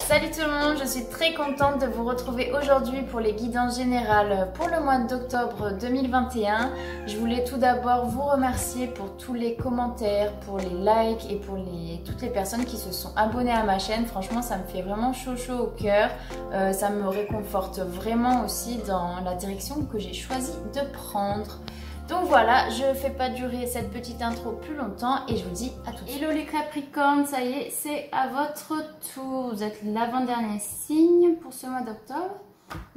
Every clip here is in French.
Salut tout le monde, je suis très contente de vous retrouver aujourd'hui pour les guidances générales pour le mois d'octobre 2021. Je voulais tout d'abord vous remercier pour tous les commentaires, pour les likes et pour toutes les personnes qui se sont abonnées à ma chaîne. Franchement, ça me fait vraiment chaud au cœur. Ça me réconforte vraiment aussi dans la direction que j'ai choisi de prendre. Donc voilà, je ne fais pas durer cette petite intro plus longtemps et je vous dis à tout de suite. Hello les Capricornes, ça y est, c'est à votre tour. Vous êtes l'avant-dernier signe pour ce mois d'octobre.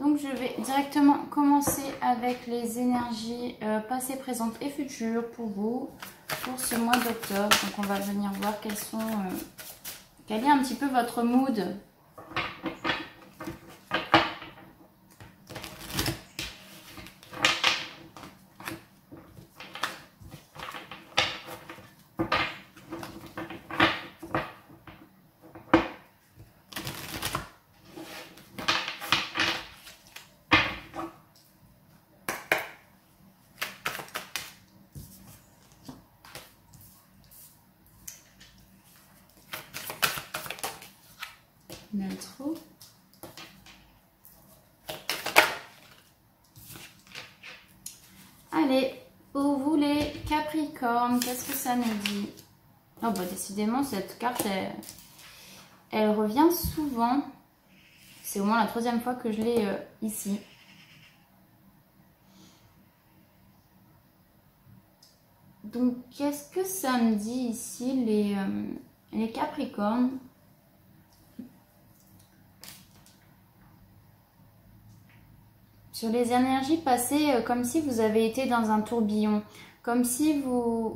Donc je vais directement commencer avec les énergies passées, présentes et futures pour vous pour ce mois d'octobre. Donc on va venir voir quel est un petit peu votre mood. L'intro. Allez, pour vous les Capricornes, qu'est-ce que ça nous dit? Oh bah décidément cette carte elle revient souvent. C'est au moins la troisième fois que je l'ai ici. Donc qu'est-ce que ça me dit ici les Capricornes? Sur les énergies passées, comme si vous avez été dans un tourbillon, comme si vous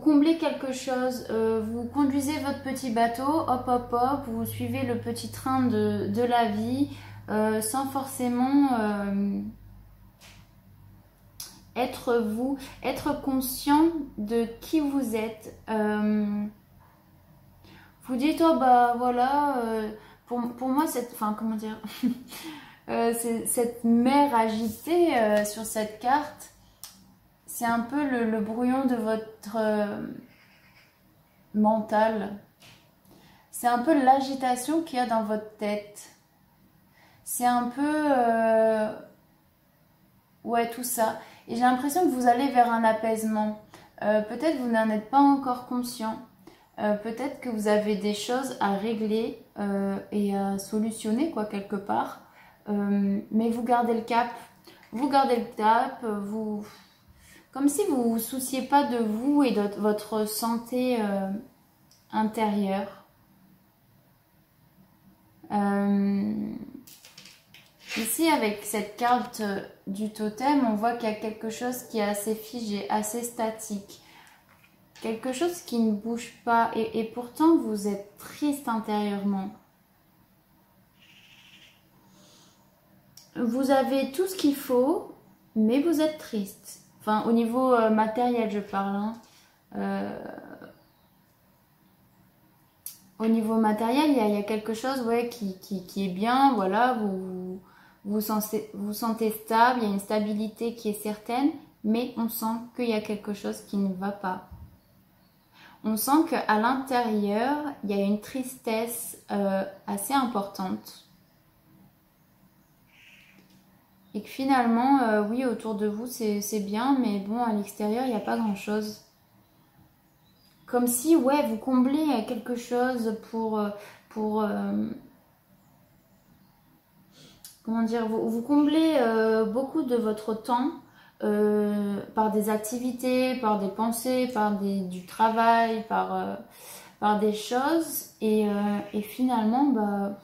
comblez quelque chose, vous conduisez votre petit bateau, hop hop hop, vous suivez le petit train de la vie, sans forcément être conscient de qui vous êtes. Vous dites, oh bah voilà... Pour moi, comment dire, cette mer agitée sur cette carte, c'est un peu le brouillon de votre mental. C'est un peu l'agitation qu'il y a dans votre tête. C'est un peu... ouais, tout ça. Et j'ai l'impression que vous allez vers un apaisement. Peut-être vous n'en êtes pas encore conscient. Peut-être que vous avez des choses à régler et à solutionner quoi quelque part, mais vous gardez le cap, comme si vous vous souciez pas de vous et de votre santé intérieure. Ici avec cette carte du totem, on voit qu'il y a quelque chose qui est assez figé, assez statique. Quelque chose qui ne bouge pas et pourtant vous êtes triste intérieurement. Vous avez tout ce qu'il faut, mais vous êtes triste. Enfin, au niveau matériel, je parle. Au niveau matériel, il y a quelque chose ouais, qui est bien. Voilà, vous sentez stable, il y a une stabilité qui est certaine, mais on sent qu'il y a quelque chose qui ne va pas. On sent qu'à l'intérieur, il y a une tristesse assez importante. Et que finalement, oui, autour de vous, c'est bien, mais bon, à l'extérieur, il n'y a pas grand-chose. Comme si, ouais, vous comblez quelque chose comment dire, vous comblez beaucoup de votre temps. Par des activités, par des pensées, par du travail, par des choses et finalement bah,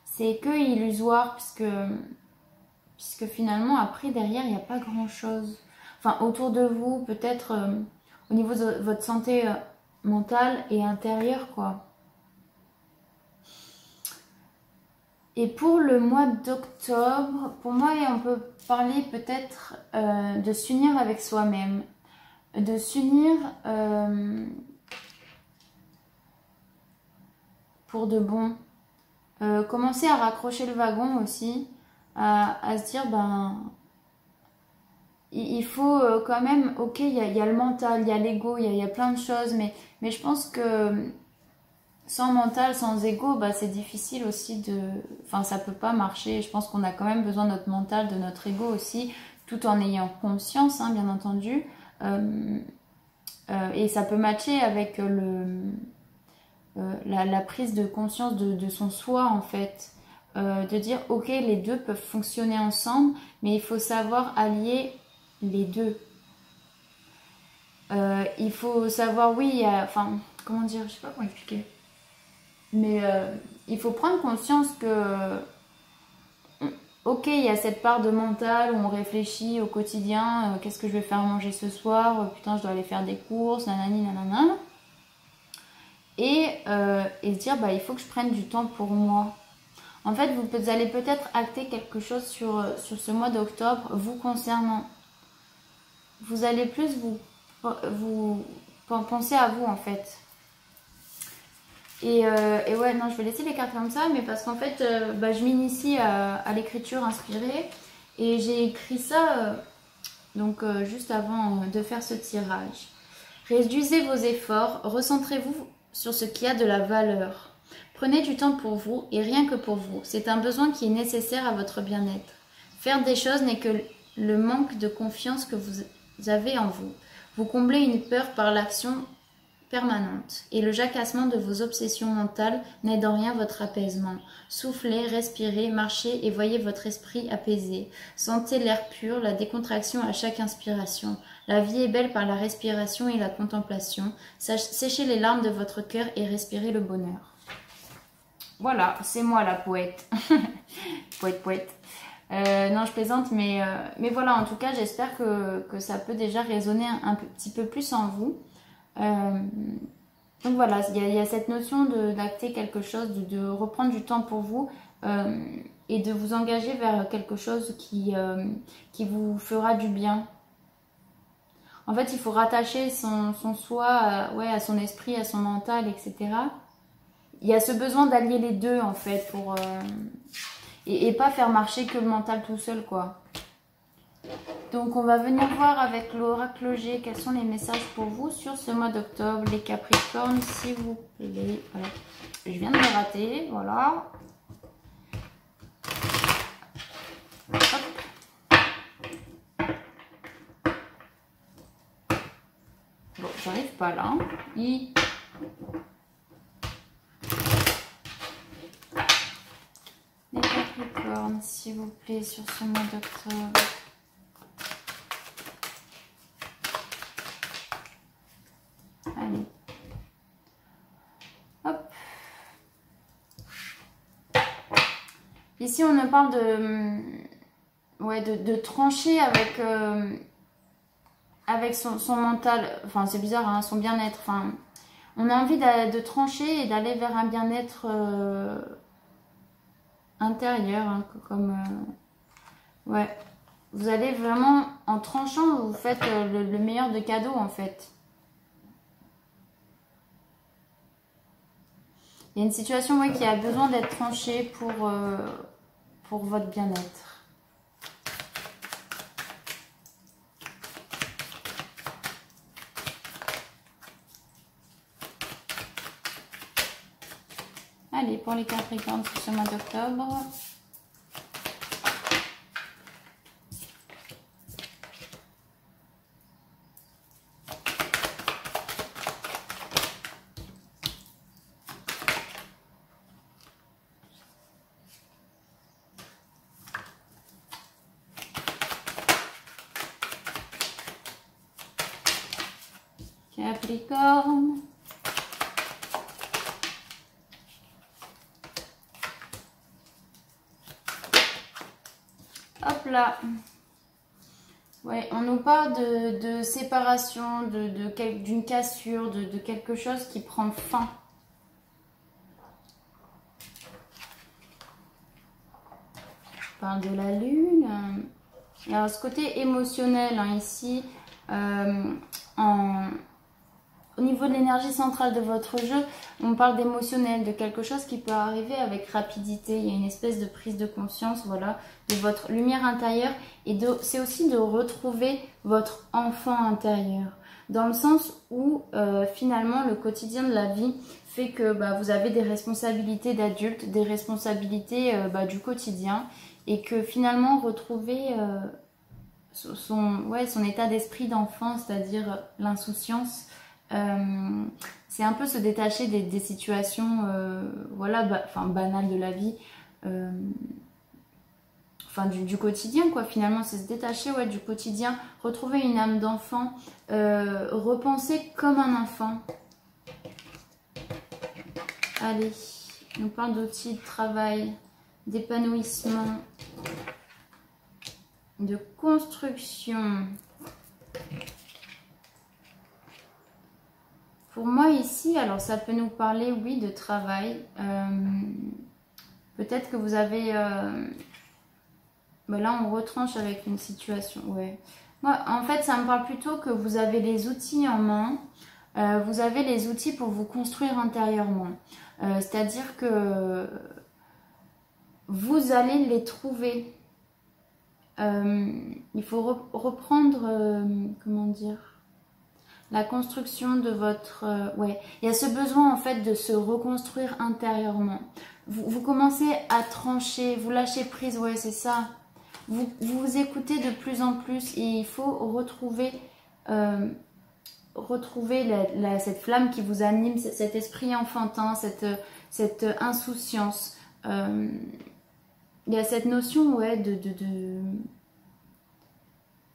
c'est que illusoire puisque finalement après derrière il n'y a pas grand chose, enfin autour de vous peut-être au niveau de votre santé mentale et intérieure quoi. Et pour le mois d'octobre, pour moi, on peut parler peut-être de s'unir avec soi-même, de s'unir pour de bon. Commencer à raccrocher le wagon aussi, à se dire, ben, il faut quand même, ok, il y a le mental, il y a l'ego, il y a plein de choses, mais je pense que sans mental, sans ego, bah, c'est difficile aussi de... Enfin, ça peut pas marcher. Je pense qu'on a quand même besoin de notre mental, de notre ego aussi, tout en ayant conscience, hein, bien entendu. Et ça peut matcher avec la prise de conscience de son soi, en fait. De dire, ok, les deux peuvent fonctionner ensemble, mais il faut savoir allier les deux. Il faut savoir, oui, il y a, enfin, comment dire, je sais pas comment expliquer. Mais il faut prendre conscience que, ok, il y a cette part de mental où on réfléchit au quotidien, qu'est-ce que je vais faire manger ce soir, putain, je dois aller faire des courses, nanani, nanana. Et se dire, bah, il faut que je prenne du temps pour moi. En fait, vous allez peut-être acter quelque chose sur ce mois d'octobre vous concernant. Vous allez plus vous penser à vous, en fait. Et ouais, non, je vais laisser les cartes comme ça, mais parce qu'en fait, bah, je m'initie à l'écriture inspirée. Et j'ai écrit ça donc juste avant de faire ce tirage. Réduisez vos efforts, recentrez-vous sur ce qui a de la valeur. Prenez du temps pour vous et rien que pour vous. C'est un besoin qui est nécessaire à votre bien-être. Faire des choses n'est que le manque de confiance que vous avez en vous. Vous comblez une peur par l'action permanente et le jacassement de vos obsessions mentales n'aide en rien votre apaisement. Soufflez, respirez, marchez et voyez votre esprit apaisé. Sentez l'air pur, la décontraction à chaque inspiration. La vie est belle par la respiration et la contemplation. Séchez les larmes de votre cœur et respirez le bonheur. Voilà, c'est moi la poète. Poète. Non, je plaisante, mais voilà, en tout cas, j'espère que ça peut déjà résonner un petit peu plus en vous. Donc voilà, il y a cette notion d'acter quelque chose, de reprendre du temps pour vous et de vous engager vers quelque chose qui vous fera du bien. En fait, il faut rattacher son soi à son esprit, à son mental, etc. Il y a ce besoin d'allier les deux, en fait, pour et pas faire marcher que le mental tout seul, quoi. Donc, on va venir voir avec l'oracle G quels sont les messages pour vous sur ce mois d'octobre, les Capricornes, s'il vous plaît. Voilà. Je viens de me rater, voilà. Hop. Bon, j'arrive pas là. Les Capricornes, s'il vous plaît, sur ce mois d'octobre. Allez. Hop. Ici, on nous parle de trancher avec son mental. Enfin, c'est bizarre, hein, son bien-être. Enfin, on a envie de trancher et d'aller vers un bien-être intérieur, hein, comme ouais. Vous allez vraiment, en tranchant, vous faites le meilleur de cadeaux, en fait. Il y a une situation qui a besoin d'être tranchée pour votre bien-être. Allez, pour les Capricornes sur ce mois d'octobre. Capricorne. Hop là. Ouais, on nous parle de séparation, d'une cassure, de quelque chose qui prend fin. On parle de la lune. Alors, ce côté émotionnel, hein, ici, au niveau de l'énergie centrale de votre jeu, on parle d'émotionnel, de quelque chose qui peut arriver avec rapidité. Il y a une espèce de prise de conscience, voilà, de votre lumière intérieure. Et c'est aussi de retrouver votre enfant intérieur. dans le sens où finalement le quotidien de la vie fait que vous avez des responsabilités d'adulte, des responsabilités du quotidien, et que finalement retrouver son état d'esprit d'enfant, c'est-à-dire l'insouciance, c'est un peu se détacher des situations banales de la vie, du quotidien, quoi. Finalement, c'est se détacher du quotidien, retrouver une âme d'enfant, repenser comme un enfant. Allez, on parle d'outils de travail, d'épanouissement, de construction. Pour moi ici, alors ça peut nous parler, oui, de travail. Peut-être que vous avez... là, on retranche avec une situation, ouais. Moi, en fait, ça me parle plutôt que vous avez les outils en main. Vous avez les outils pour vous construire intérieurement. C'est-à-dire que vous allez les trouver. Il faut reprendre, comment dire, la construction de votre... il y a ce besoin en fait de se reconstruire intérieurement. Vous commencez à trancher, vous lâchez prise, ouais, c'est ça. Vous vous écoutez de plus en plus, et il faut retrouver cette flamme qui vous anime, cet esprit enfantin, cette insouciance. Il y a cette notion, ouais,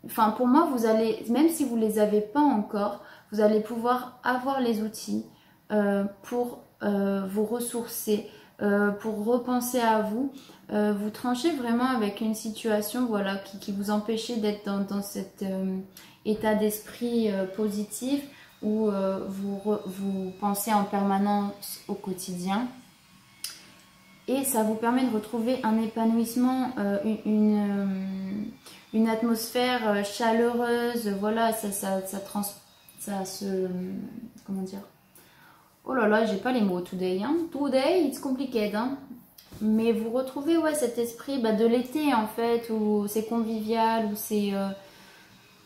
Enfin, pour moi, vous allez, même si vous ne les avez pas encore, vous allez pouvoir avoir les outils pour vous ressourcer, pour repenser à vous. Vous tranchez vraiment avec une situation, voilà, qui vous empêchait d'être dans cet état d'esprit positif où vous pensez en permanence au quotidien. Et ça vous permet de retrouver un épanouissement, une atmosphère chaleureuse, voilà, ça se... Comment dire? Oh là là, j'ai pas les mots today, hein. Today, it's complicated, hein. Mais vous retrouvez, ouais, cet esprit de l'été, en fait, où c'est convivial, où c'est...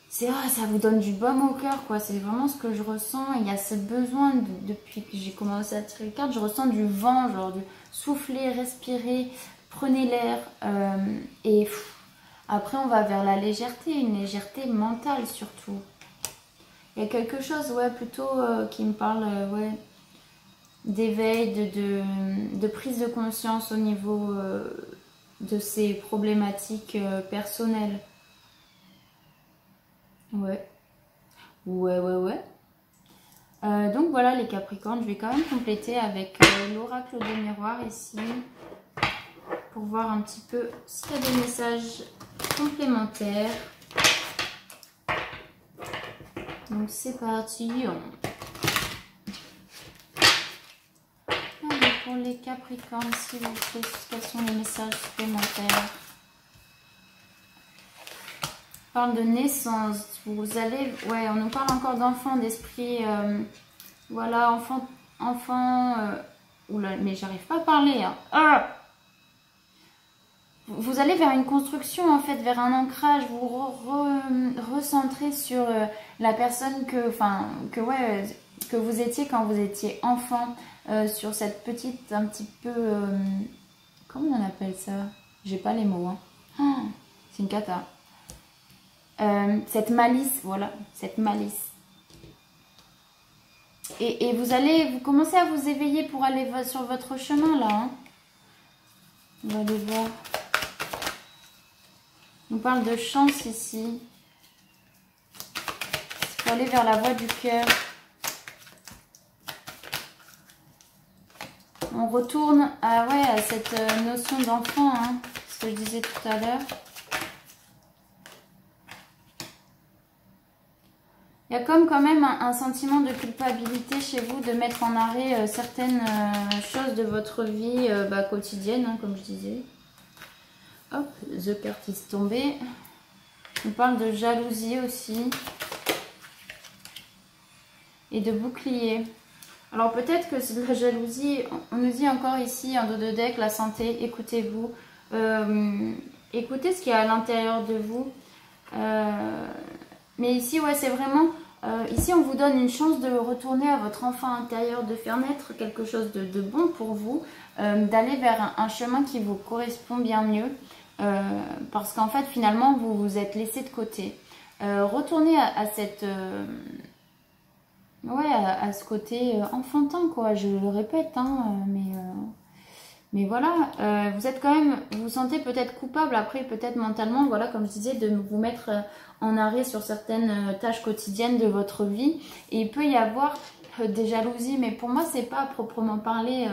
ça vous donne du baume au cœur, quoi. C'est vraiment ce que je ressens. Il y a ce besoin, depuis que j'ai commencé à tirer les cartes, je ressens du vent, genre du souffler, respirer, prenez l'air. Et après, on va vers la légèreté, une légèreté mentale surtout. Il y a quelque chose, ouais, plutôt qui me parle, ouais, d'éveil, de prise de conscience au niveau de ces problématiques personnelles. Ouais. Donc voilà les Capricornes, je vais quand même compléter avec l'oracle de miroir ici pour voir un petit peu s'il y a des messages complémentaires. Donc c'est parti. Allez, pour les Capricornes, s'il vous plaît, quels sont les messages supplémentaires? On parle de naissance, vous allez, ouais, on nous parle encore d'enfant, d'esprit, voilà, enfant, oula, mais j'arrive pas à parler, hein. Ah, vous allez vers une construction, en fait, vers un ancrage, vous recentrez sur la personne que vous étiez quand vous étiez enfant, sur cette petite, un petit peu, comment on appelle ça? J'ai pas les mots, hein. Oh, c'est une cata. Cette malice, voilà, cette malice. Et vous commencez à vous éveiller pour aller sur votre chemin là. Hein. On va aller voir. On parle de chance ici. Il faut aller vers la voie du cœur. On retourne à cette notion d'enfant, hein, ce que je disais tout à l'heure. Il y a comme quand même un sentiment de culpabilité chez vous de mettre en arrêt certaines choses de votre vie quotidienne, hein, comme je disais. Hop, The Card est tombé. On parle de jalousie aussi. Et de bouclier. Alors peut-être que c'est de la jalousie. On nous dit encore ici, en dos de deck, la santé, écoutez-vous. Écoutez ce qu'il y a à l'intérieur de vous. Mais ici, ouais, c'est vraiment Ici, on vous donne une chance de retourner à votre enfant intérieur, de faire naître quelque chose de bon pour vous, d'aller vers un chemin qui vous correspond bien mieux, parce qu'en fait, finalement, vous vous êtes laissé de côté. Retournez à cette... ouais, à ce côté enfantin, quoi, je le répète, hein, mais voilà, vous êtes quand même, vous vous sentez peut-être coupable après, peut-être mentalement, voilà, comme je disais, de vous mettre en arrêt sur certaines tâches quotidiennes de votre vie. Et il peut y avoir des jalousies, mais pour moi, c'est pas à proprement parler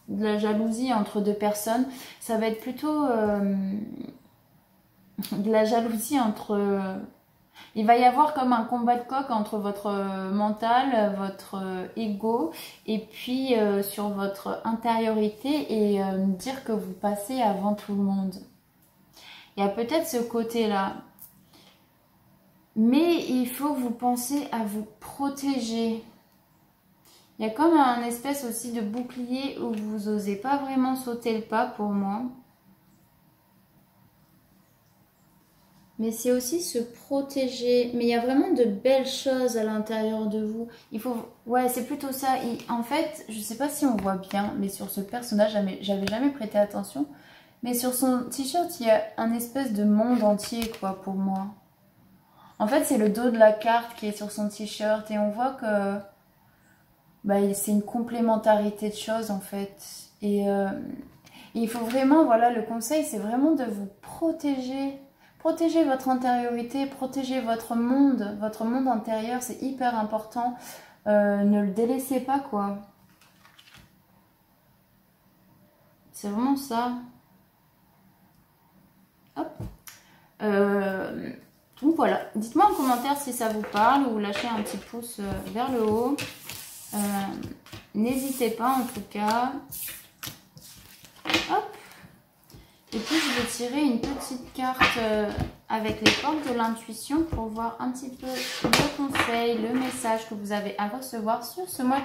de la jalousie entre deux personnes. Ça va être plutôt de la jalousie entre... il va y avoir comme un combat de coq entre votre mental, votre ego et puis sur votre intériorité et dire que vous passez avant tout le monde. Il y a peut-être ce côté-là. Mais il faut que vous pensiez à vous protéger. Il y a comme un espèce aussi de bouclier où vous n'osez pas vraiment sauter le pas pour moi. Mais c'est aussi se protéger. Mais il y a vraiment de belles choses à l'intérieur de vous. Il faut... ouais, c'est plutôt ça. En fait, je ne sais pas si on voit bien, mais sur ce personnage, j'avais jamais prêté attention. Mais sur son t-shirt, il y a un espèce de monde entier, quoi, pour moi. En fait, c'est le dos de la carte qui est sur son t-shirt. Et on voit que bah, c'est une complémentarité de choses, en fait. Et il faut vraiment, voilà, le conseil, c'est vraiment de vous protéger. Protégez votre intériorité, protégez votre monde intérieur, c'est hyper important. Ne le délaissez pas, quoi. C'est vraiment ça. Hop. Donc voilà, dites-moi en commentaire si ça vous parle ou lâchez un petit pouce vers le haut. N'hésitez pas en tout cas. Hop. Et puis je vais tirer une petite carte avec les portes de l'intuition pour voir un petit peu le conseil, le message que vous avez à recevoir sur ce mois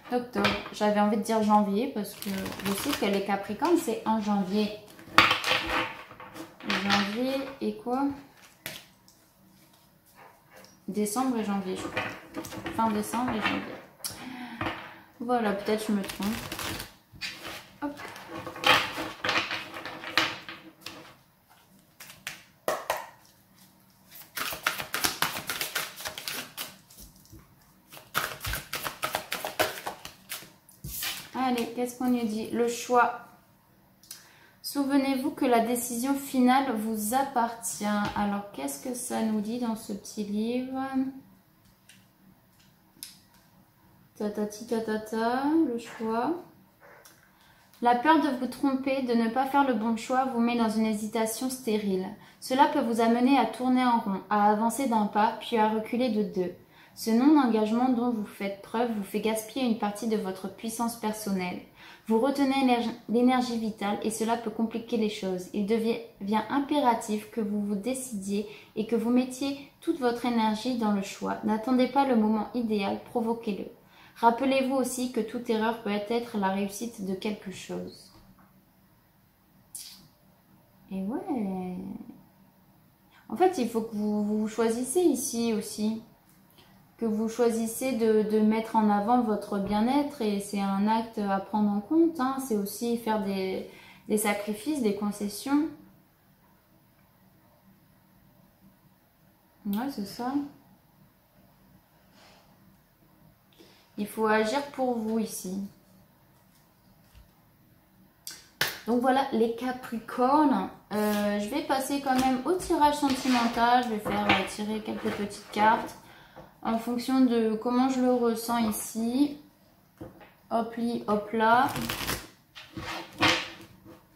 d'octobre. J'avais envie de dire janvier parce que je sais que les Capricornes c'est en janvier. Janvier et quoi? Décembre et janvier, je crois. Fin décembre et janvier. Voilà, peut-être je me trompe. Hop. Allez, qu'est-ce qu'on y dit? Le choix. Souvenez-vous que la décision finale vous appartient. Alors, qu'est-ce que ça nous dit dans ce petit livre? Tatati tatata, le choix. La peur de vous tromper, de ne pas faire le bon choix, vous met dans une hésitation stérile. Cela peut vous amener à tourner en rond, à avancer d'un pas, puis à reculer de deux. Ce non-engagement dont vous faites preuve vous fait gaspiller une partie de votre puissance personnelle. Vous retenez l'énergie vitale et cela peut compliquer les choses. Il devient impératif que vous vous décidiez et que vous mettiez toute votre énergie dans le choix. N'attendez pas le moment idéal, provoquez-le. Rappelez-vous aussi que toute erreur peut être la réussite de quelque chose. Et ouais. En fait, il faut que vous choisissez ici aussi. Que vous choisissez de mettre en avant votre bien-être et c'est un acte à prendre en compte. Hein. C'est aussi faire des sacrifices, des concessions. Ouais, c'est ça. Il faut agir pour vous ici. Donc voilà les Capricornes. Je vais passer quand même au tirage sentimental. Je vais faire tirer quelques petites cartes. En fonction de comment je le ressens ici. Hop li, hop là.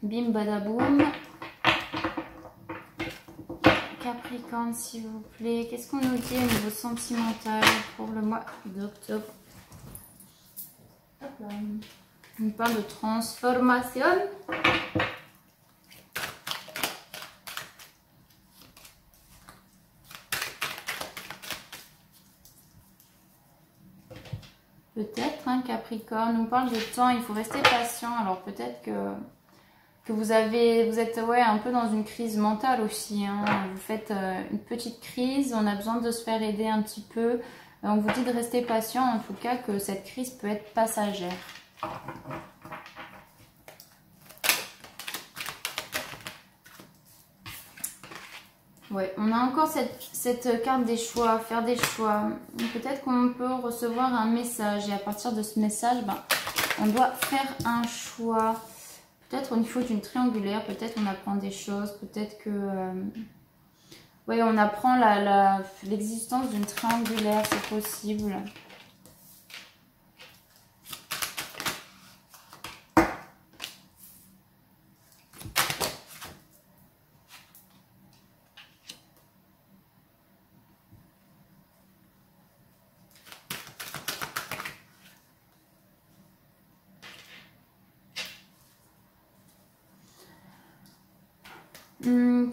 Bim badaboum. Capricorne s'il vous plaît. Qu'est-ce qu'on nous dit au niveau sentimental pour le mois d'octobre? On parle de transformation. Peut-être, hein, Capricorne, on parle de temps, il faut rester patient. Alors peut-être que vous êtes ouais, un peu dans une crise mentale aussi. Hein. Vous faites une petite crise, on a besoin de se faire aider un petit peu. On vous dit de rester patient, en tout cas, que cette crise peut être passagère. Ouais, on a encore cette carte des choix, faire des choix. Peut-être qu'on peut recevoir un message et à partir de ce message, ben, on doit faire un choix. Peut-être au niveau d'une triangulaire, peut-être on apprend des choses, peut-être que... ouais, on apprend l'existence d'une triangulaire, c'est possible.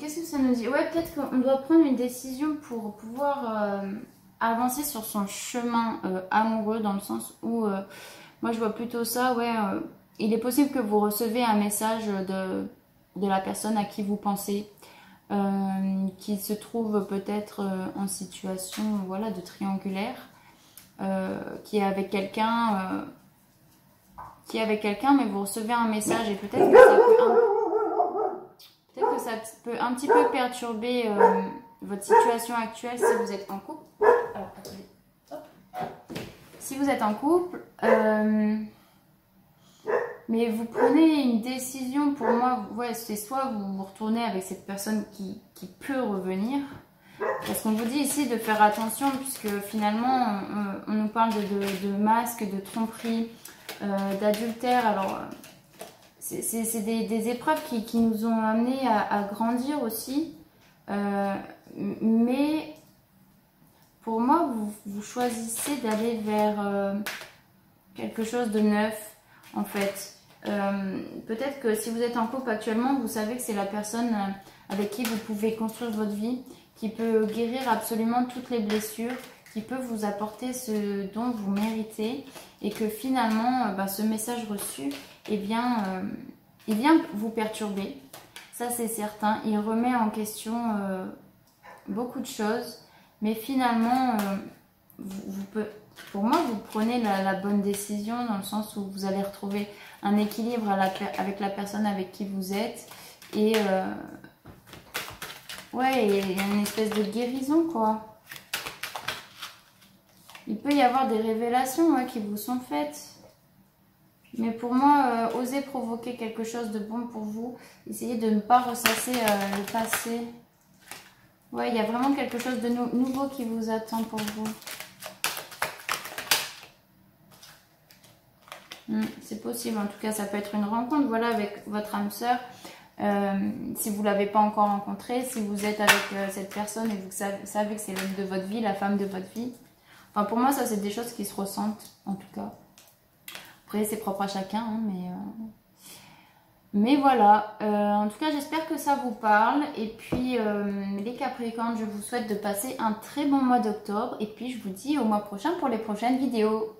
Qu'est-ce que ça nous dit? Ouais, peut-être qu'on doit prendre une décision pour pouvoir avancer sur son chemin amoureux, dans le sens où, moi je vois plutôt ça, ouais, il est possible que vous recevez un message de la personne à qui vous pensez, qui se trouve peut-être en situation, voilà, de triangulaire, qui est avec quelqu'un, mais vous recevez un message et peut-être que ça peut un petit peu perturber votre situation actuelle si vous êtes en couple. Alors, attendez. Hop. Si vous êtes en couple, mais vous prenez une décision, pour moi, ouais, c'est soit vous vous retournez avec cette personne qui peut revenir, parce qu'on vous dit ici de faire attention, puisque finalement, on nous parle de masques, de tromperie, d'adultère. Alors... c'est des épreuves qui nous ont amenés à grandir aussi. Mais pour moi, vous choisissez d'aller vers quelque chose de neuf, en fait. Peut-être que si vous êtes en couple actuellement, vous savez que c'est la personne avec qui vous pouvez construire votre vie, qui peut guérir absolument toutes les blessures, qui peut vous apporter ce dont vous méritez, et que finalement, ce message reçu, eh bien, il vient vous perturber, ça c'est certain. Il remet en question beaucoup de choses, mais finalement, pour moi, vous prenez la bonne décision, dans le sens où vous allez retrouver un équilibre avec la personne avec qui vous êtes, et ouais, il y a une espèce de guérison, quoi. Il peut y avoir des révélations, ouais, qui vous sont faites. Mais pour moi, osez provoquer quelque chose de bon pour vous. Essayez de ne pas ressasser le passé. Ouais, il y a vraiment quelque chose de nouveau qui vous attend pour vous. C'est possible, en tout cas, ça peut être une rencontre, voilà, avec votre âme sœur. Si vous ne l'avez pas encore rencontré, si vous êtes avec cette personne et vous savez que c'est l'homme de votre vie, la femme de votre vie. Enfin, pour moi, ça, c'est des choses qui se ressentent, en tout cas. Après, c'est propre à chacun, hein, mais voilà. En tout cas, j'espère que ça vous parle. Et puis, les Capricornes, je vous souhaite de passer un très bon mois d'octobre. Et puis, je vous dis au mois prochain pour les prochaines vidéos.